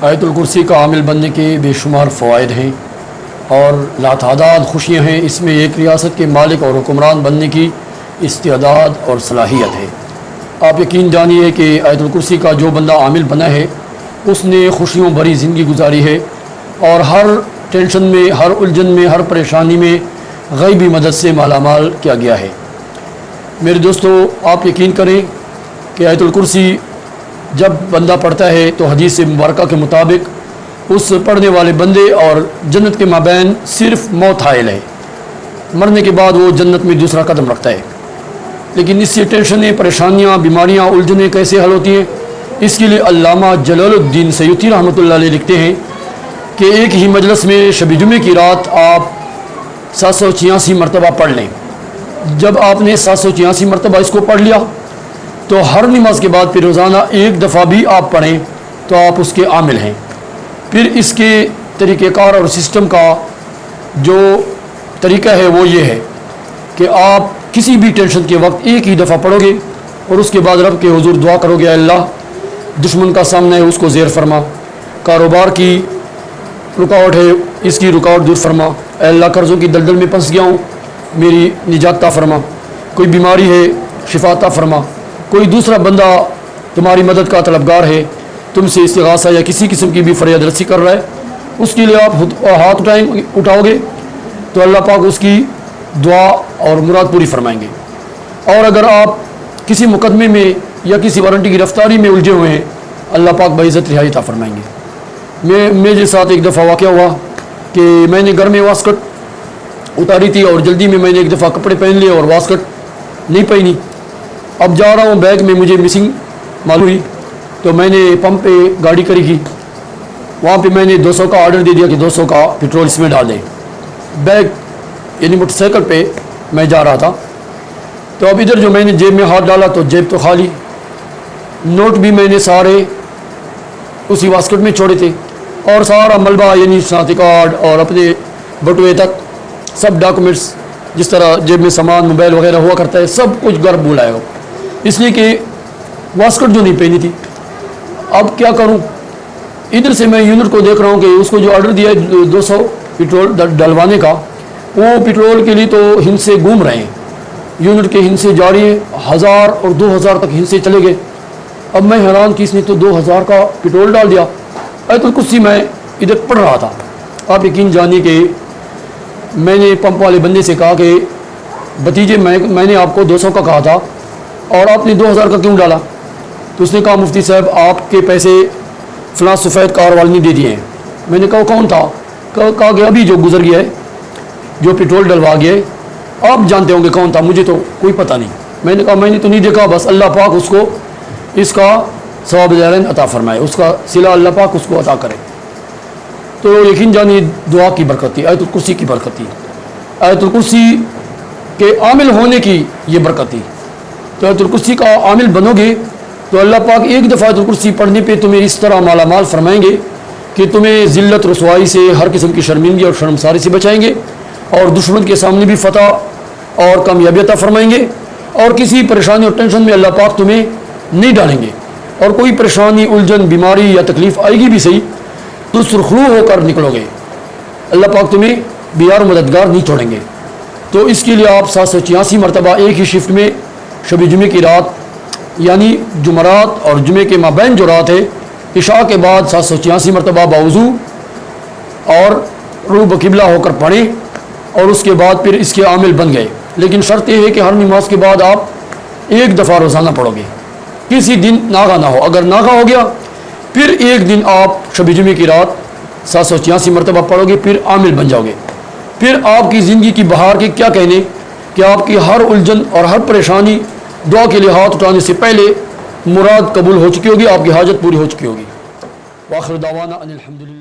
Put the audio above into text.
آیت الکرسی کا عامل بننے کے بے شمار فوائد ہیں اور لاتعداد خوشیاں ہیں۔ اس میں ایک ریاست کے مالک اور حکمران بننے کی استعداد اور صلاحیت ہے۔ آپ یقین جانیے کہ آیت الکرسی کا جو بندہ عامل بنا ہے اس نے خوشیوں بھری زندگی گزاری ہے اور ہر ٹینشن میں، ہر الجھن میں، ہر پریشانی میں غیبی مدد سے مالا مال کیا گیا ہے۔ میرے دوستو، آپ یقین کریں کہ آیت الکرسی جب بندہ پڑھتا ہے تو حدیث مبارکہ کے مطابق اس پڑھنے والے بندے اور جنت کے مابین صرف موت حائل ہے۔ مرنے کے بعد وہ جنت میں دوسرا قدم رکھتا ہے۔ لیکن اس سے ٹینشنیں، پریشانیاں، بیماریاں، الجھنیں کیسے حل ہوتی ہیں؟ اس کے لیے علامہ جلال الدین سیوطی رحمۃ اللہ علیہ لکھتے ہیں کہ ایک ہی مجلس میں شب جمعے کی رات آپ 786 مرتبہ پڑھ لیں۔ جب آپ نے 786 مرتبہ اس کو پڑھ لیا تو ہر نماز کے بعد پھر روزانہ ایک دفعہ بھی آپ پڑھیں تو آپ اس کے عامل ہیں۔ پھر اس کے طریقہ کار اور سسٹم کا جو طریقہ ہے وہ یہ ہے کہ آپ کسی بھی ٹینشن کے وقت ایک ہی دفعہ پڑھو گے اور اس کے بعد رب کے حضور دعا کرو گے، اے اللہ دشمن کا سامنا ہے اس کو زیر فرما، کاروبار کی رکاوٹ ہے اس کی رکاوٹ دور فرما، اے اللہ قرضوں کی دلدل میں پھنس گیا ہوں میری نجات عطا فرما، کوئی بیماری ہے شفا عطا فرما، کوئی دوسرا بندہ تمہاری مدد کا طلبگار ہے، تم سے استغاثہ یا کسی قسم کی بھی فریاد رسی کر رہا ہے، اس کے لیے آپ ہاتھ اٹھاؤ گے تو اللہ پاک اس کی دعا اور مراد پوری فرمائیں گے۔ اور اگر آپ کسی مقدمے میں یا کسی وارنٹی کی رفتاری میں الجھے ہوئے ہیں، اللہ پاک بعزت رہائی عطا فرمائیں گے۔ میرے ساتھ ایک دفعہ واقعہ ہوا کہ میں نے گھر میں واسکٹ اتاری تھی اور جلدی میں نے ایک دفعہ کپڑے پہن لیے اور واسکٹ نہیں پہنی۔ اب جا رہا ہوں، بیگ میں مجھے مسنگ معلوم ہوئی تو میں نے پمپ پہ گاڑی کری کی، وہاں پہ میں نے 200 کا آرڈر دے دیا کہ 200 کا پٹرول اس میں ڈال دیں۔ بیگ یعنی موٹر سائیکل پہ میں جا رہا تھا تو اب ادھر جو میں نے جیب میں ہاتھ ڈالا تو جیب تو خالی، نوٹ بھی میں نے سارے اسی واسکٹ میں چھوڑے تھے اور سارا ملبہ یعنی شناختی کارڈ اور اپنے بٹوے تک سب ڈاکومنٹس جس طرح جیب میں سامان موبائل وغیرہ ہوا کرتا ہے سب کچھ گھر بھول آئے ہو، اس لیے کہ واسکٹ جو نہیں پہنی تھی۔ اب کیا کروں؟ ادھر سے میں یونٹ کو دیکھ رہا ہوں کہ اس کو جو آرڈر دیا ہے 200 پٹرول ڈلوانے کا، وہ پٹرول کے لیے تو ہند سے گھوم رہے ہیں، یونٹ کے ہند سے جاری ہے، 1000 اور 2000 تک ہند سے چلے گئے۔ اب میں حیران کہ اس نے تو 2000 کا پٹرول ڈال دیا۔ آیت الکرسی میں ادھر پڑھ رہا تھا۔ آپ یقین جانیے کہ میں نے پمپ والے بندے سے کہا کہ بھتیجے میں نے آپ کو 200 کا کہا تھا اور آپ نے 2000 کا کیوں ڈالا؟ تو اس نے کہا مفتی صاحب آپ کے پیسے فلاں سفید کار والے نے دے دیے ہیں۔ میں نے کہا کون تھا؟ کہا کہ ابھی جو گزر گیا ہے جو پٹرول ڈلوا گیا ہے، آپ جانتے ہوں گے کون تھا، مجھے تو کوئی پتہ نہیں۔ میں نے کہا میں نے تو نہیں دیکھا، بس اللہ پاک اس کو اس کا ثواب دارین عطا فرمائے، اس کا صلہ اللہ پاک اس کو عطا کرے۔ تو یقین جانیے دعا کی برکت تھی، آیت الکرسی کی برکت تھی، آیت الکرسی کے عامل ہونے کی یہ برکت تھی۔ تو آیت الکرسی کا عامل بنو گے تو اللہ پاک ایک دفعہ آیت الکرسی پڑھنے پہ تمہیں اس طرح مالا مال فرمائیں گے کہ تمہیں ذلت رسوائی سے، ہر قسم کی شرمندگی اور شرمساری سے بچائیں گے اور دشمن کے سامنے بھی فتح اور کامیابی عطا فرمائیں گے، اور کسی پریشانی اور ٹینشن میں اللہ پاک تمہیں نہیں ڈالیں گے، اور کوئی پریشانی، الجھن، بیماری یا تکلیف آئے گی بھی صحیح تو سرخرو ہو کر نکلو گے، اللہ پاک تمہیں بیار مددگار نہیں چھوڑیں گے۔ تو اس کے لیے آپ 786 مرتبہ ایک ہی شفٹ میں شب جمعے کی رات یعنی جمعرات اور جمعے کے مابین جو رات ہے عشاء کے بعد 786 مرتبہ باوضو اور رو بقبلہ ہو کر پڑھیں اور اس کے بعد پھر اس کے عامل بن گئے۔ لیکن شرط یہ ہے کہ ہر نماز کے بعد آپ ایک دفعہ روزانہ پڑھو گے، کسی دن ناغہ نہ ہو، اگر ناغہ ہو گیا پھر ایک دن آپ شب جمعے کی رات 786 مرتبہ پڑھو گے، پھر عامل بن جاؤ گے۔ پھر آپ کی زندگی کی بہار کے کیا کہنے کہ آپ کی ہر الجھن اور ہر پریشانی دعا کے لیے ہاتھ اٹھانے سے پہلے مراد قبول ہو چکی ہوگی، آپ کی حاجت پوری ہو چکی ہوگی۔ وآخر دعوانا ان الحمدللہ۔